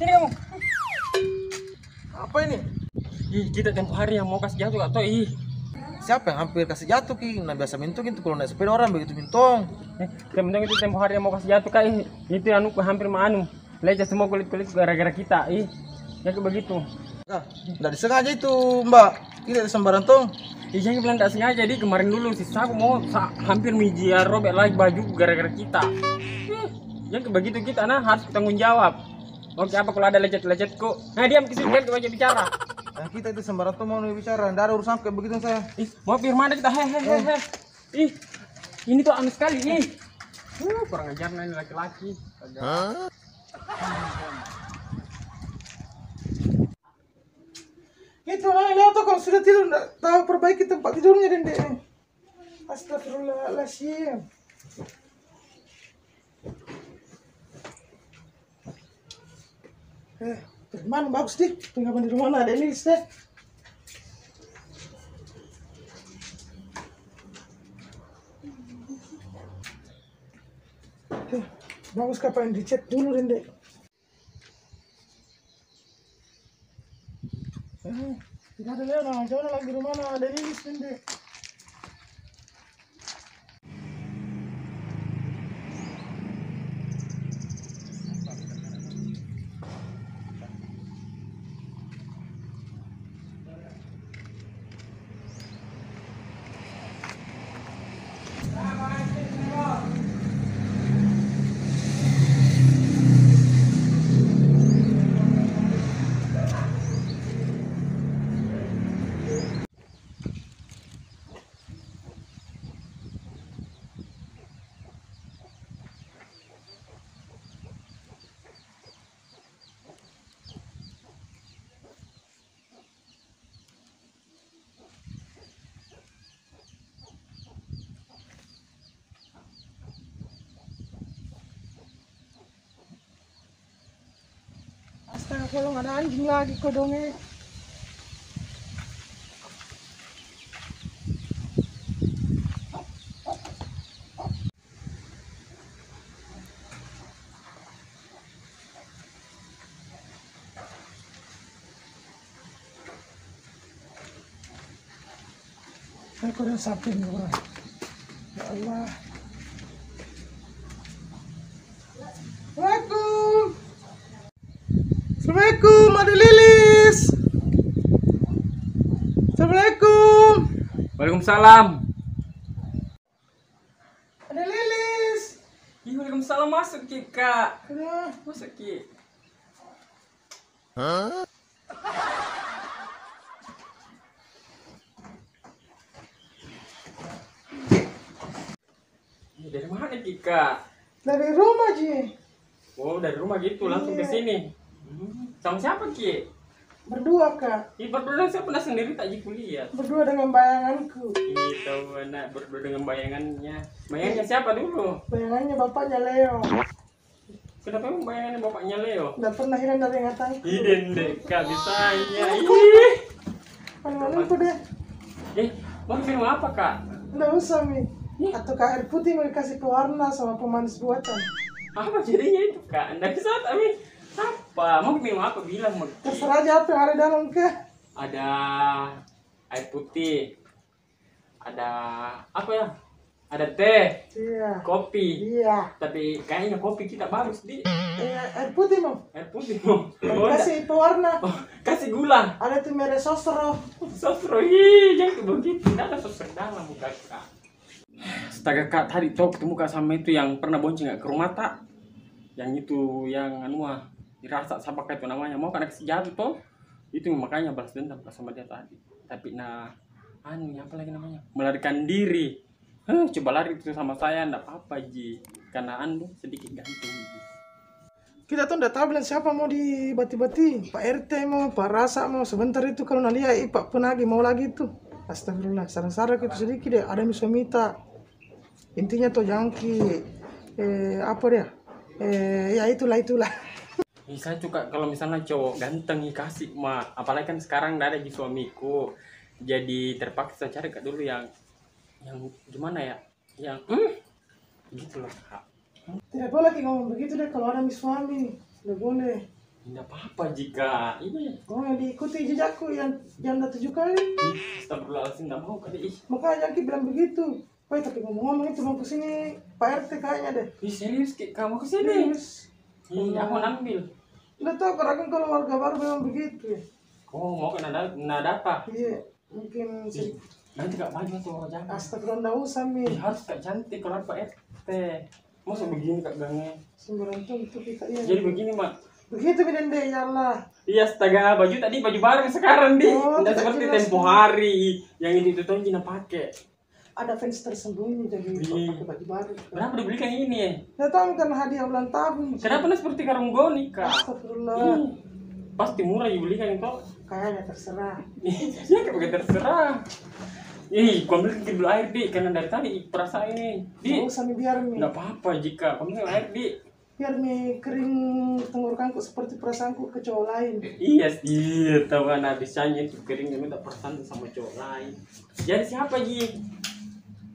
Sini kamu. Apa ini? Ih, kita tempo hari yang mau kasih jatuh atau Siapa yang hampir kasih jatuh ki? Nah biasa mintung itu kalau naik sepeda orang begitu mintong. temen-temen itu tempo hari yang mau kasih jatuh kak. Itu yang hampir manu lecet semua kulit-kulit gara-gara kita. Ya kayak begitu. Ah, nggak disengaja itu mbak. Tidak sembarang tong. Jangan bilang tidak sengaja. Jadi kemarin dulu si Saku mau hampir mijia robek lagi baju gara-gara kita. Yang kayak begitu kita harus tanggung jawab. Oke, apa kalau ada lecet-lecet kok? Nah, diam ke sini kan aja bicara. Nah, kita itu sembarang tong mau bicara. Nggak ada urusan kayak begitu saya. Mau firman kita hehehe. Ini tuh aneh sekali kurang ajar nih laki-laki. Itu lah lihat tuh kalau sudah tidur nggak tahu perbaiki tempat tidurnya dende. Astagfirullahaladzim. Mana bagus dik, tinggal di rumah ada ini deh. Bagus kapan dicek dulu dende. Tidak ada lihat orang jauh lagi di rumah ada ini dende. Astaga, kalau nggak ada anjing lagi kodongnya. Aku udah samping orang. Ya Allah. Assalamualaikum. Assalamualaikum, Ade Lilis. Assalamualaikum. Waalaikumsalam. Ade Lilis. Waalaikumsalam, masuk Ki kak. Udah. Masuk Ki. Dari mana Ki kak? Dari rumah Ji. Oh, dari rumah gitu langsung ke sini. Sama siapa Ki? Berdua kak. Berdua saya pernah sendiri tak Ji kuliah. Berdua dengan bayanganku. Tahu anak berdua dengan bayangannya. Bayangannya siapa dulu? Bayangannya bapaknya Leo. Kenapa emang bayangannya bapaknya Leo? Nggak pernah hilang dari ingatanku. Dendek kak bisanya. Mana-mana deh. Mau minum apa kak? Nggak usah Mi. Atau air putih mau dikasih pewarna sama pemanis buatan. Apa jadinya itu kak? Nggak bisa tapi apa? Mau minum apa bilang mau. Terserah aja apa yang ada dalam ke. Ada air putih. Ada apa ya? Ada teh. Iya. Kopi. Iya. Tapi kayaknya kopi kita bagus di. Air putih mau. Air putih mau. Kasih pewarna. Kasih gula. Ada tuh merek sosro. Sosro jangan begitu. Tidak ada sosro dalam muka kak. Astaga kak, tadi tuh ketemu kak sama itu yang pernah bonceng gak ke rumah tak? Yang itu yang dirasa siapa itu namanya mau karena kesejahteraan tuh itu makanya balas dendam kak sama dia tadi. Tapi apa lagi namanya melarikan diri. Coba lari itu sama saya ndak apa-apa Ji karena sedikit gantung Ji. Kita tuh nggak tahu bilang siapa mau dibati-bati. Pak RT mau, Pak Rasa mau. Sebentar itu kalau nalia Pak Penagi mau lagi tuh. Astagfirullah, sarang-sarang itu sedikit deh. Ada misomita. Intinya tuh jangki. Apa dia? Ya itulah. Saya suka kalau misalnya cowok ganteng kasih apalagi kan sekarang nggak ada di suamiku. Jadi terpaksa cari kak dulu yang gimana ya? Yang gitu loh kak. Tidak boleh kayak ngomong begitu deh kalau ada suami. Tidak boleh. Tidak apa-apa jika ini. Kau yang diikuti jejakku yang janda 7 kali. Astagfirullahaladzim, tidak mau kali. Makanya Ki bilang begitu. Woi tapi ngomong-ngomong itu mau kesini Pak RT kayaknya deh. Serius kamu kesini? Serius. Iya, aku ambil. Nggak tahu kalau kalau warga baru memang begitu ya. Oh, mau ke nada apa? Iya, mungkin sih. Nanti gak baju tuh jangan. Astagfirullah, nggak usah Mi. Harus kak cantik kalau Pak RT. Masa begini kak gangnya? Sembarang tuh kita iya. Jadi begini mak. Begitu Mi Dende, ya Allah. Iya, astaga, baju tadi baju baru sekarang di. Oh, Tidak tidak seperti jelas, tempo Mi. hari yang itu tuh Cina pakai. Ada fans tersembunyi jadi Iya. pakai baju baru. Berapa dibelikan ini ya? Nggak tahu karena hadiah ulang tahun. Kenapa nih seperti karung goni kak? Astagfirullah. Pasti murah dibelikan itu. Kayaknya terserah. Iya, kayak terserah. Ih, kau ambil dulu air di, karena dari tadi perasa ini. Di, Nggak usah Mi, biar Mi. nggak apa-apa jika kau ambil air di. Biar Mi kering tenggorokanku seperti perasaanku ke cowok lain. Iya sih, tahu kan habisnya itu keringnya minta perasaan sama cowok lain. Jadi siapa Ji?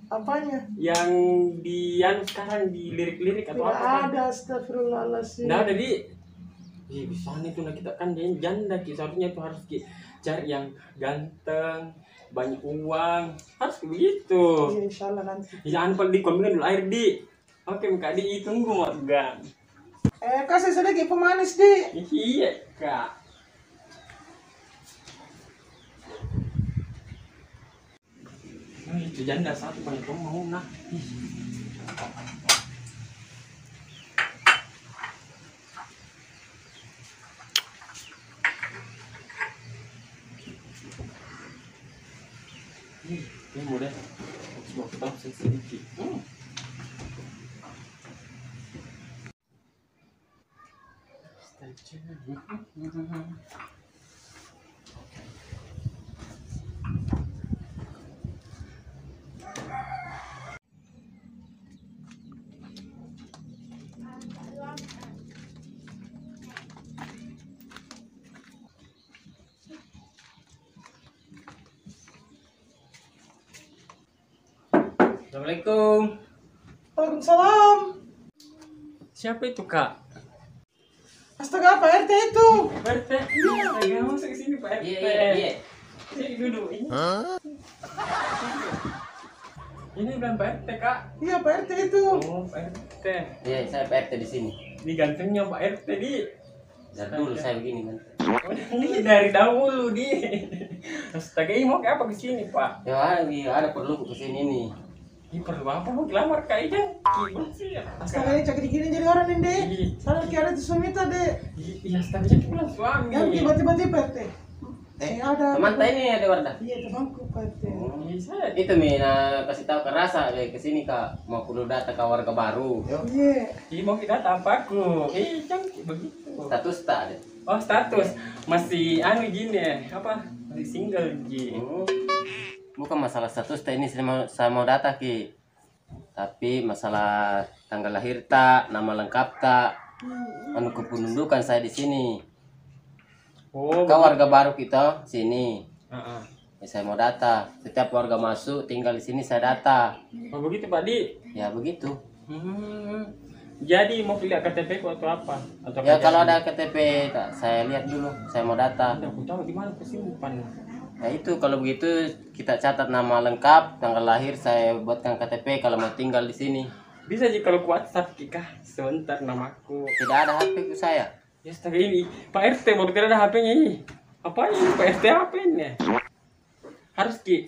Apanya? Yang di anu sekarang di lirik-lirik atau Tidak apa? Kan? ada, astagfirullahaladzim. Nah, ada di. Ih, bisa nih tuh nah kita kan janda Ki, seharusnya tuh harus Ki cari yang ganteng, banyak uang, harus begitu. Iya, insyaallah nanti. Jangan lupa di komen dulu air di. Oke, Kak Di tunggu Morgan. Kasih sedikit pemanis di. Iya, Kak. Itu janda satu banyak mau nah. Ini mudah. Coba kita sedikit. Assalamualaikum. Waalaikumsalam. Siapa itu, Kak? Astaga, Pak RT itu. Pak RT. Iya, saya masuk ke sini, Pak RT. Iya. Sini duduk. Ini bukan Pak RT, Kak. Iya, Pak RT itu. Oh, Pak RT. Iya, saya PRT di sini. Ini gantengnya Pak RT, Di. Dari dulu saya begini kan. Ini dari dahulu, Di. Astaga, ini mau ke apa ke sini, Pak? Ya, ada perlu ke sini nih. Ini perlu apa? Mau lamar Kak Ijan? Gimana sih? Astaga, ini cakap dikini jadi orang Dende. Iya. Salah kira itu suami tadi. Iya, astaga, jadi pulang suami. Yang tiba-tiba Pak RT. Ada. Teman tak ini ada Wardah. Iya, temanku Pak RT. Iya, saya. Itu Mi, kasih tahu ke Rasa ke sini Kak, mau kudu data ke warga baru. Iya. Ini mau kita tapaku. Jangan begitu. Status tak ada. Oh, status masih anu gini ya, apa? Masih single Ji. Bukan masalah status tak ini saya mau data Ki. Tapi masalah tanggal lahir tak, nama lengkap tak, anu kependudukan saya di sini. Oh, Kau warga baru kita sini. Heeh. Ya, saya mau data. Setiap warga masuk tinggal di sini saya data. Oh, begitu Pak Di. Ya begitu. Jadi mau lihat KTP ku atau apa? Atau Ya kerjaan? kalau ada KTP tak, saya lihat dulu. Saya mau data. Tidak, aku tahu di mana kesimpan. Ya itu kalau begitu kita catat nama lengkap, tanggal lahir saya buatkan KTP kalau mau tinggal di sini. Bisa sih kalau ku WhatsApp Kika. Sebentar namaku. Tidak ada HP ku saya. Ya astaga ini Pak RT baru tidak ada HP-nya ini. Apa ini Pak RT HP-nya? Harus Ki.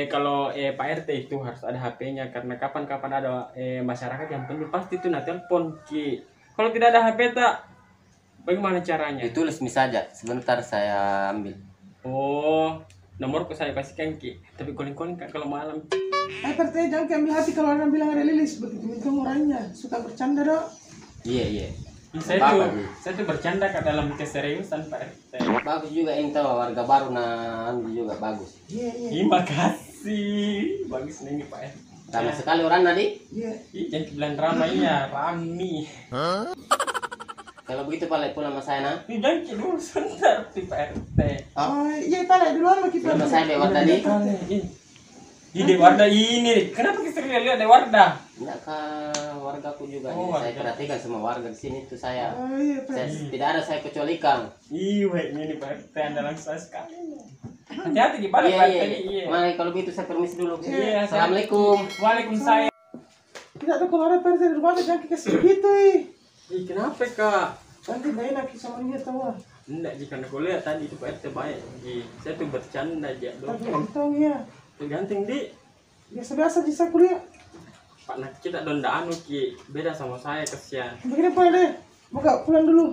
Kalau Pak RT itu harus ada HP-nya karena kapan-kapan ada masyarakat yang penting pasti itu telepon Ki. Kalau tidak ada HP tak bagaimana caranya? Ditulis saja. Sebentar saya ambil. Oh, nomorku saya kasihkan Ki. Tapi calling-calling Kak kalau malam. Pak RT jangan ambil hati kalau orang bilang ada lilis begitu itu orangnya suka bercanda dok. Iya. Saya tuh bercanda Kak dalam keseriusan Pak RT. Bagus juga ini tahu warga baru juga bagus. Iya. Terima kasih. Bagus nih Pak RT. Ramai sekali orang tadi. Iya. Ih, jangan bilang ramainya, Rami. Kalau begitu balik pulang sama saya nah. Ini jangan dulu sebentar di Pak RT. Oh iya tadi duluan mau kita. Belum saya lewat tadi. Di Dewarda ini, kenapa kita lihat Dewarda? Enggak ke wargaku juga. Oh, Jadi saya warga. perhatikan semua warga di sini itu saya. Oh iya Pak. Tidak ada saya kecualikan. Iya, ini Pak RT Anda langsung sekali. Hati-hati di balik Pak RT. Iya. Mari kalau begitu saya permisi dulu. Iya, Assalamualaikum. Waalaikumsalam. Tidak tuh kalau ada Pak RT di rumah jangan kasih gitu Ih, kenapa Kak? nanti gak enak sama dia tahu lah. Enggak, jika aku lihat tadi itu Pak RT baik. Saya tuh bercanda aja Tapi doang. tahu ya Tergantung di biasa-biasa bisa kuliah. Pak nak kita donda anu ki beda sama saya kesian. Begini Pak deh, buka pulang dulu.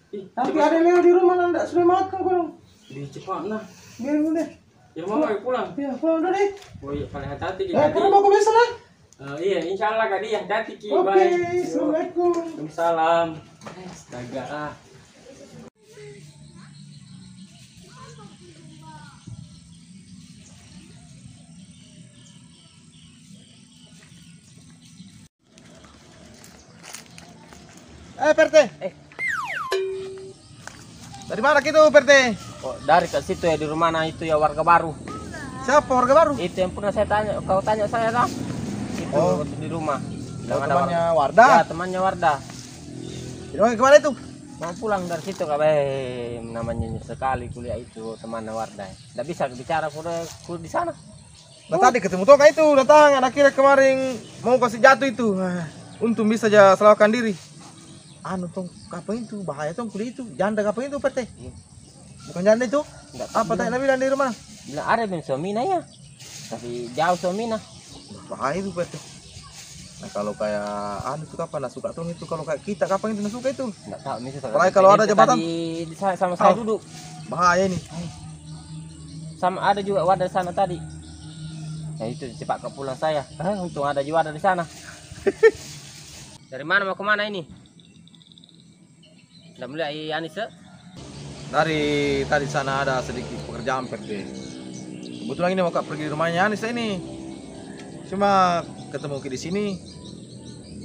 Ih, Nanti cepat. ada Leo di rumah nanda sudah makan kurang. Ih, cepat nah. Biarin dulu deh. Ya mau pulang. Ya pulang dulu deh. Oh iya, paling hati-hati ki. Karena mau ke besok lah. Iya, insya Allah Kak Dia, hati-hati ki. Oke, Bye. assalamualaikum. Waalaikumsalam. Astaga. PRT. Dari mana gitu PRT? Oh, dari ke situ ya di rumah nah itu ya warga baru. Siapa warga baru? Itu yang pernah saya tanya, kau tanya saya dah. Itu Oh. waktu di rumah. Bilang ada Temannya warga. Warda. Ya, temannya Warda. Di kemana itu? Mau pulang dari situ kak, namanya sekali kuliah itu temannya Warda. Tidak bisa bicara di sana. Nah tadi ketemu toka itu datang akhirnya kemarin mau kasih jatuh itu. Untung bisa aja selamatkan diri. Anu tong kapan itu bahaya tong kuliah itu janda kapan itu PRT? Bukan janda itu? Enggak, Apa tanya bilang di rumah? bilang ada ben suaminya ya. Tapi jauh suaminya. Bahaya itu PRT. Nah kalau kayak anu itu kapan suka tuh itu kalau kayak kita kapan itu suka itu? Enggak tahu misalnya. Apalagi kalau ada jabatan. Di sama saya Oh. duduk. Bahaya ini. Sama ada juga Warda di sana tadi. Nah itu cepat ke pulang saya. Untung ada juga Warda di sana. Dari mana mau kemana ini? Udah mulai Anis ya? Dari tadi sana ada sedikit pekerjaan PRT. Kebetulan ini mau pergi di rumahnya Anis ini. Cuma ketemu di sini.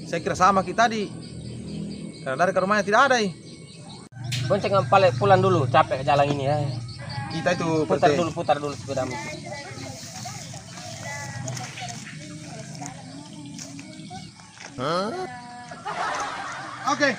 Saya kira sama kita tadi. Karena dari ke rumahnya tidak ada. Bonceng paling pulang dulu, capek jalan ini ya. Kita itu Putar dulu sepedamu. Oke.